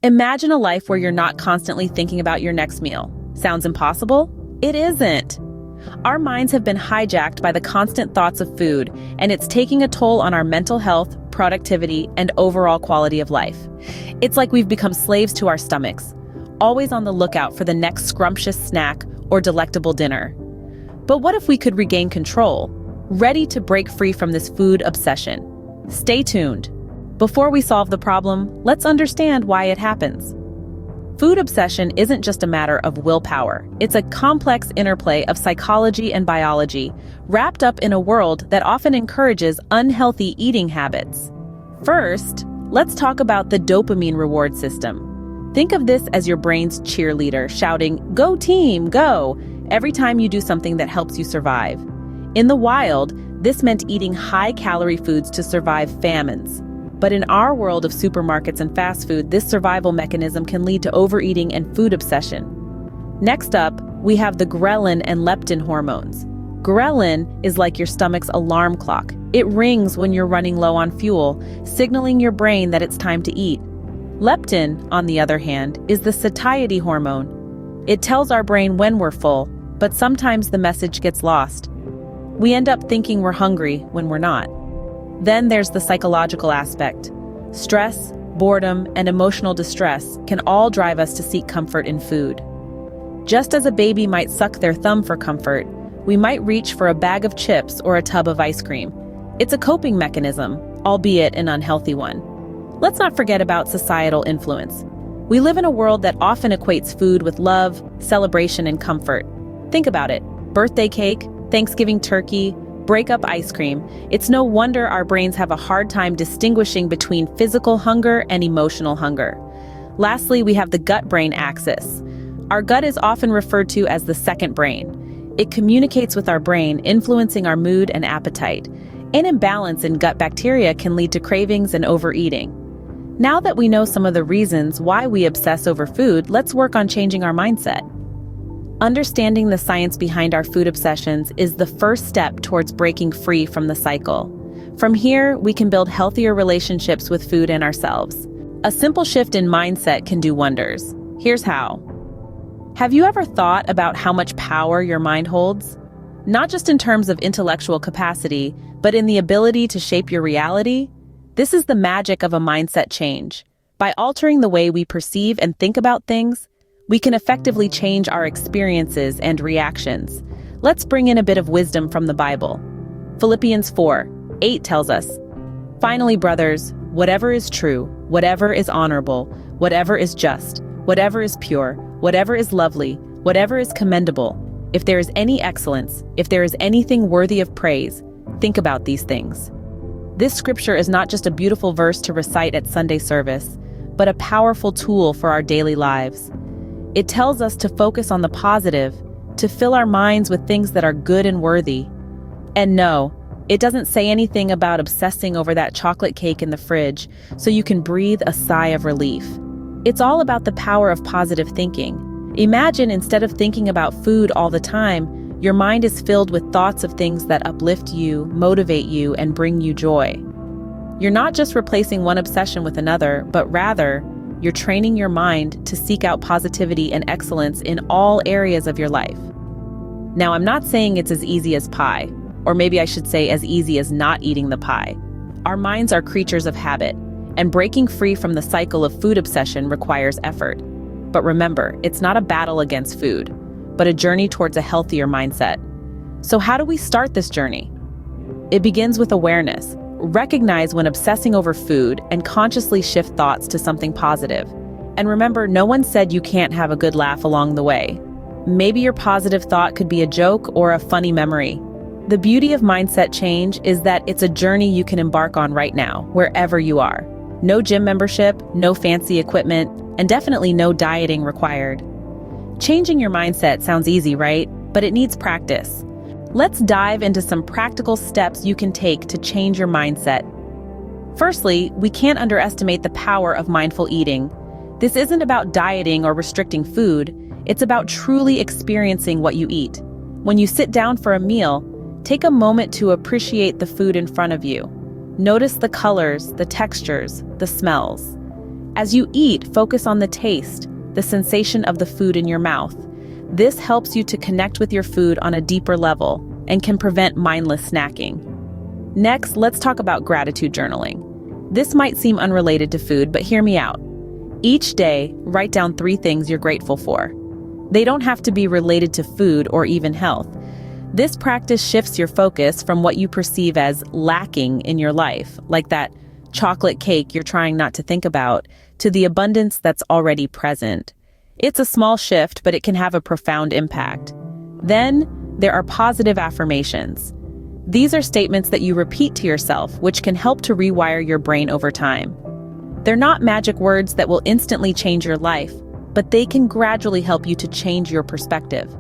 Imagine a life where you're not constantly thinking about your next meal. Sounds impossible? It isn't. Our minds have been hijacked by the constant thoughts of food, and it's taking a toll on our mental health, productivity, and overall quality of life. It's like we've become slaves to our stomachs, always on the lookout for the next scrumptious snack or delectable dinner. But what if we could regain control, ready to break free from this food obsession? Stay tuned. Before we solve the problem, let's understand why it happens. Food obsession isn't just a matter of willpower. It's a complex interplay of psychology and biology, wrapped up in a world that often encourages unhealthy eating habits. First, let's talk about the dopamine reward system. Think of this as your brain's cheerleader, shouting, "Go team, go!" every time you do something that helps you survive. In the wild, this meant eating high-calorie foods to survive famines. But in our world of supermarkets and fast food, this survival mechanism can lead to overeating and food obsession. Next up, we have the ghrelin and leptin hormones. Ghrelin is like your stomach's alarm clock. It rings when you're running low on fuel, signaling your brain that it's time to eat. Leptin, on the other hand, is the satiety hormone. It tells our brain when we're full, but sometimes the message gets lost. We end up thinking we're hungry when we're not. Then there's the psychological aspect. Stress, boredom, and emotional distress can all drive us to seek comfort in food. Just as a baby might suck their thumb for comfort, we might reach for a bag of chips or a tub of ice cream. It's a coping mechanism, albeit an unhealthy one. Let's not forget about societal influence. We live in a world that often equates food with love, celebration, and comfort. Think about it. Birthday cake, Thanksgiving turkey, breakup ice cream. It's no wonder our brains have a hard time distinguishing between physical hunger and emotional hunger. Lastly, we have the gut-brain axis. Our gut is often referred to as the second brain. It communicates with our brain, influencing our mood and appetite. An imbalance in gut bacteria can lead to cravings and overeating. Now that we know some of the reasons why we obsess over food, let's work on changing our mindset. Understanding the science behind our food obsessions is the first step towards breaking free from the cycle. From here, we can build healthier relationships with food and ourselves. A simple shift in mindset can do wonders. Here's how. Have you ever thought about how much power your mind holds? Not just in terms of intellectual capacity, but in the ability to shape your reality? This is the magic of a mindset change. By altering the way we perceive and think about things, we can effectively change our experiences and reactions. Let's bring in a bit of wisdom from the Bible. Philippians 4:8 tells us, "Finally, brothers, whatever is true, whatever is honorable, whatever is just, whatever is pure, whatever is lovely, whatever is commendable, if there is any excellence, if there is anything worthy of praise, think about these things." This scripture is not just a beautiful verse to recite at Sunday service, but a powerful tool for our daily lives. It tells us to focus on the positive, to fill our minds with things that are good and worthy. And no, it doesn't say anything about obsessing over that chocolate cake in the fridge so you can breathe a sigh of relief. It's all about the power of positive thinking. Imagine instead of thinking about food all the time, your mind is filled with thoughts of things that uplift you, motivate you, and bring you joy. You're not just replacing one obsession with another, but rather, you're training your mind to seek out positivity and excellence in all areas of your life. Now, I'm not saying it's as easy as pie, or maybe I should say as easy as not eating the pie. Our minds are creatures of habit, and breaking free from the cycle of food obsession requires effort. But remember, it's not a battle against food, but a journey towards a healthier mindset. So how do we start this journey? It begins with awareness. Recognize when obsessing over food and consciously shift thoughts to something positive. And remember, no one said you can't have a good laugh along the way. Maybe your positive thought could be a joke or a funny memory. The beauty of mindset change is that it's a journey you can embark on right now, wherever you are. No gym membership, no fancy equipment, and definitely no dieting required. Changing your mindset sounds easy, right? But it needs practice. Let's dive into some practical steps you can take to change your mindset. Firstly, we can't underestimate the power of mindful eating. This isn't about dieting or restricting food. It's about truly experiencing what you eat. When you sit down for a meal, take a moment to appreciate the food in front of you. Notice the colors, the textures, the smells. As you eat, focus on the taste, the sensation of the food in your mouth. This helps you to connect with your food on a deeper level and can prevent mindless snacking. Next, let's talk about gratitude journaling. This might seem unrelated to food, but hear me out. Each day, write down 3 things you're grateful for. They don't have to be related to food or even health. This practice shifts your focus from what you perceive as lacking in your life, like that chocolate cake you're trying not to think about, to the abundance that's already present. It's a small shift, but it can have a profound impact. Then, there are positive affirmations. These are statements that you repeat to yourself, which can help to rewire your brain over time. They're not magic words that will instantly change your life, but they can gradually help you to change your perspective.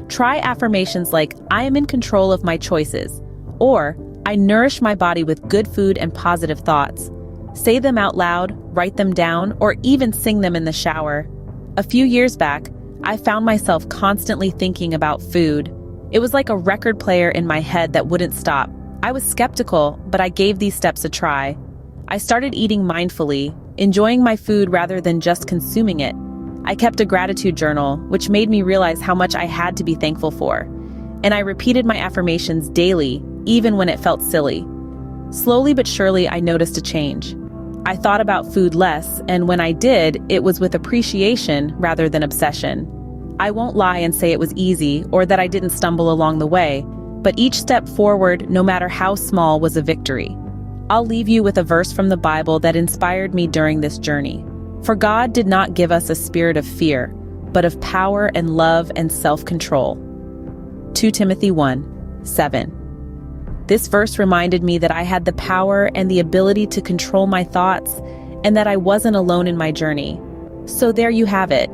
Try affirmations like, I am in control of my choices, or I nourish my body with good food and positive thoughts. Say them out loud, write them down, or even sing them in the shower. A few years back, I found myself constantly thinking about food. It was like a record player in my head that wouldn't stop. I was skeptical, but I gave these steps a try. I started eating mindfully, enjoying my food rather than just consuming it. I kept a gratitude journal, which made me realize how much I had to be thankful for. And I repeated my affirmations daily, even when it felt silly. Slowly but surely, I noticed a change. I thought about food less, and when I did, it was with appreciation rather than obsession. I won't lie and say it was easy or that I didn't stumble along the way, but each step forward, no matter how small, was a victory. I'll leave you with a verse from the Bible that inspired me during this journey. For God did not give us a spirit of fear, but of power and love and self-control. 2 Timothy 1:7. This verse reminded me that I had the power and the ability to control my thoughts and that I wasn't alone in my journey. So there you have it.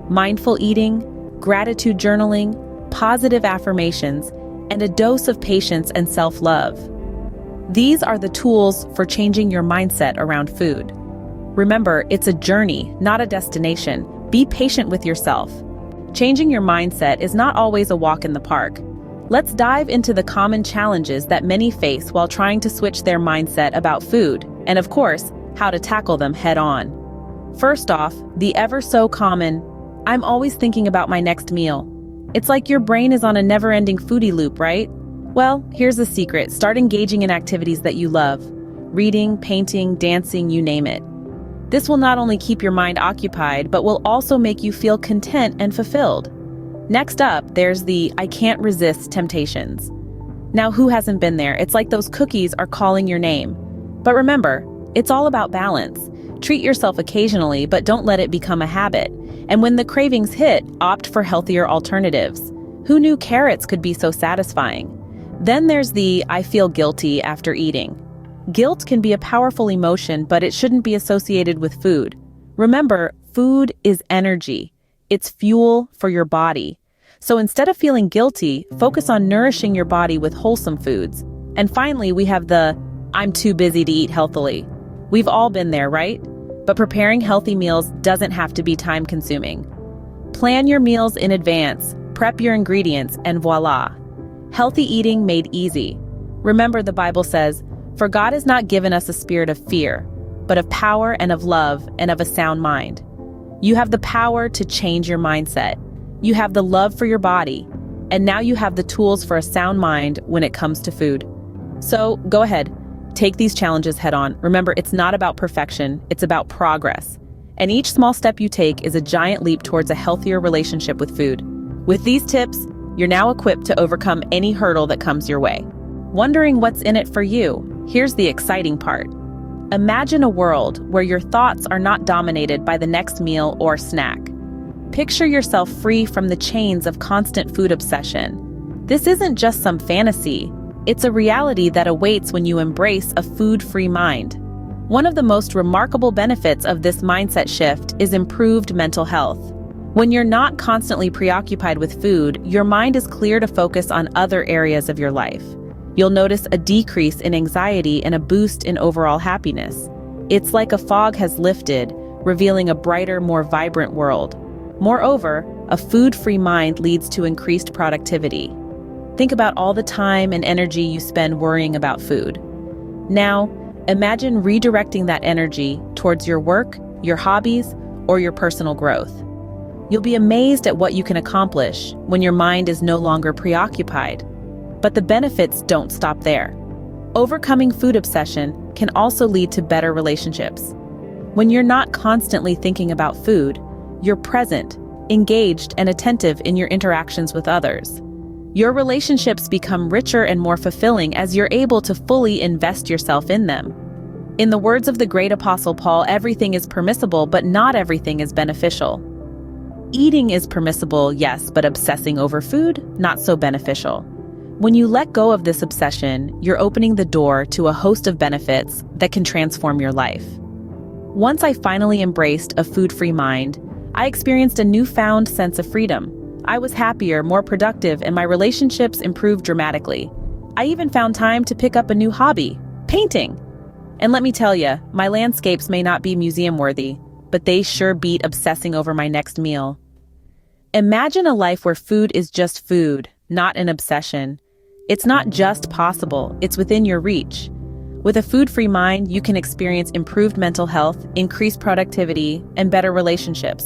Mindful eating, gratitude journaling, positive affirmations, and a dose of patience and self-love. These are the tools for changing your mindset around food. Remember, it's a journey, not a destination. Be patient with yourself. Changing your mindset is not always a walk in the park. Let's dive into the common challenges that many face while trying to switch their mindset about food, and of course, how to tackle them head on. First off, the ever so common, I'm always thinking about my next meal. It's like your brain is on a never-ending foodie loop, right? Well, here's the secret. Start engaging in activities that you love. Reading, painting, dancing, you name it. This will not only keep your mind occupied, but will also make you feel content and fulfilled. Next up, there's the I can't resist temptations. Now, who hasn't been there? It's like those cookies are calling your name. But remember, it's all about balance. Treat yourself occasionally, but don't let it become a habit. And when the cravings hit, opt for healthier alternatives. Who knew carrots could be so satisfying? Then there's the I feel guilty after eating. Guilt can be a powerful emotion, but it shouldn't be associated with food. Remember, food is energy. It's fuel for your body. So instead of feeling guilty, focus on nourishing your body with wholesome foods. And finally, we have the I'm too busy to eat healthily. We've all been there, right? But preparing healthy meals doesn't have to be time-consuming. Plan your meals in advance, prep your ingredients, and voila. Healthy eating made easy. Remember, the Bible says, "For God has not given us a spirit of fear, but of power and of love and of a sound mind." You have the power to change your mindset. You have the love for your body, and now you have the tools for a sound mind when it comes to food. So go ahead, take these challenges head on. Remember, it's not about perfection, it's about progress. And each small step you take is a giant leap towards a healthier relationship with food. With these tips, you're now equipped to overcome any hurdle that comes your way. Wondering what's in it for you? Here's the exciting part. Imagine a world where your thoughts are not dominated by the next meal or snack. Picture yourself free from the chains of constant food obsession. This isn't just some fantasy. It's a reality that awaits when you embrace a food-free mind. One of the most remarkable benefits of this mindset shift is improved mental health. When you're not constantly preoccupied with food, your mind is clear to focus on other areas of your life. You'll notice a decrease in anxiety and a boost in overall happiness. It's like a fog has lifted, revealing a brighter, more vibrant world. Moreover, a food-free mind leads to increased productivity. Think about all the time and energy you spend worrying about food. Now, imagine redirecting that energy towards your work, your hobbies, or your personal growth. You'll be amazed at what you can accomplish when your mind is no longer preoccupied. But the benefits don't stop there. Overcoming food obsession can also lead to better relationships. When you're not constantly thinking about food, you're present, engaged, and attentive in your interactions with others. Your relationships become richer and more fulfilling as you're able to fully invest yourself in them. In the words of the great Apostle Paul, everything is permissible, but not everything is beneficial. Eating is permissible, yes, but obsessing over food, not so beneficial. When you let go of this obsession, you're opening the door to a host of benefits that can transform your life. Once I finally embraced a food-free mind, I experienced a newfound sense of freedom. I was happier, more productive, and my relationships improved dramatically. I even found time to pick up a new hobby, painting. And let me tell you, my landscapes may not be museum-worthy, but they sure beat obsessing over my next meal. Imagine a life where food is just food, not an obsession. It's not just possible, it's within your reach. With a food-free mind, you can experience improved mental health, increased productivity, and better relationships.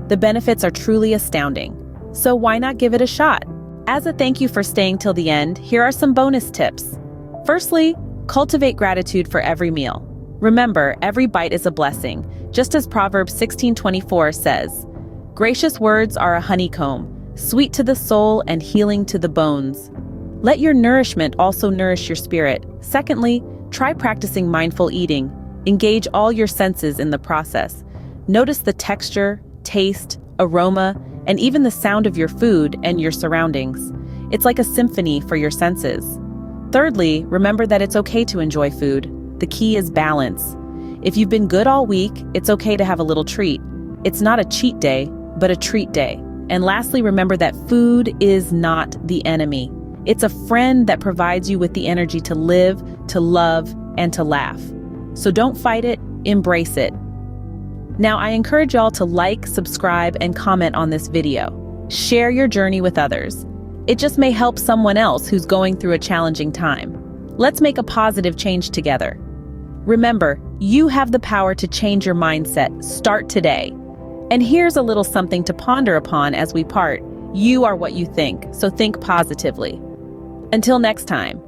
The benefits are truly astounding. So why not give it a shot? As a thank you for staying till the end, here are some bonus tips. Firstly, cultivate gratitude for every meal. Remember, every bite is a blessing, just as Proverbs 16:24 says, "Gracious words are a honeycomb, sweet to the soul and healing to the bones." Let your nourishment also nourish your spirit. Secondly, try practicing mindful eating. Engage all your senses in the process. Notice the texture, taste, aroma, and even the sound of your food and your surroundings. It's like a symphony for your senses. Thirdly, remember that it's okay to enjoy food. The key is balance. If you've been good all week, it's okay to have a little treat. It's not a cheat day, but a treat day. And lastly, remember that food is not the enemy. It's a friend that provides you with the energy to live, to love, and to laugh. So don't fight it, embrace it. Now, I encourage y'all to like, subscribe, and comment on this video. Share your journey with others. It just may help someone else who's going through a challenging time. Let's make a positive change together. Remember, you have the power to change your mindset. Start today. And here's a little something to ponder upon as we part. You are what you think, so think positively. Until next time.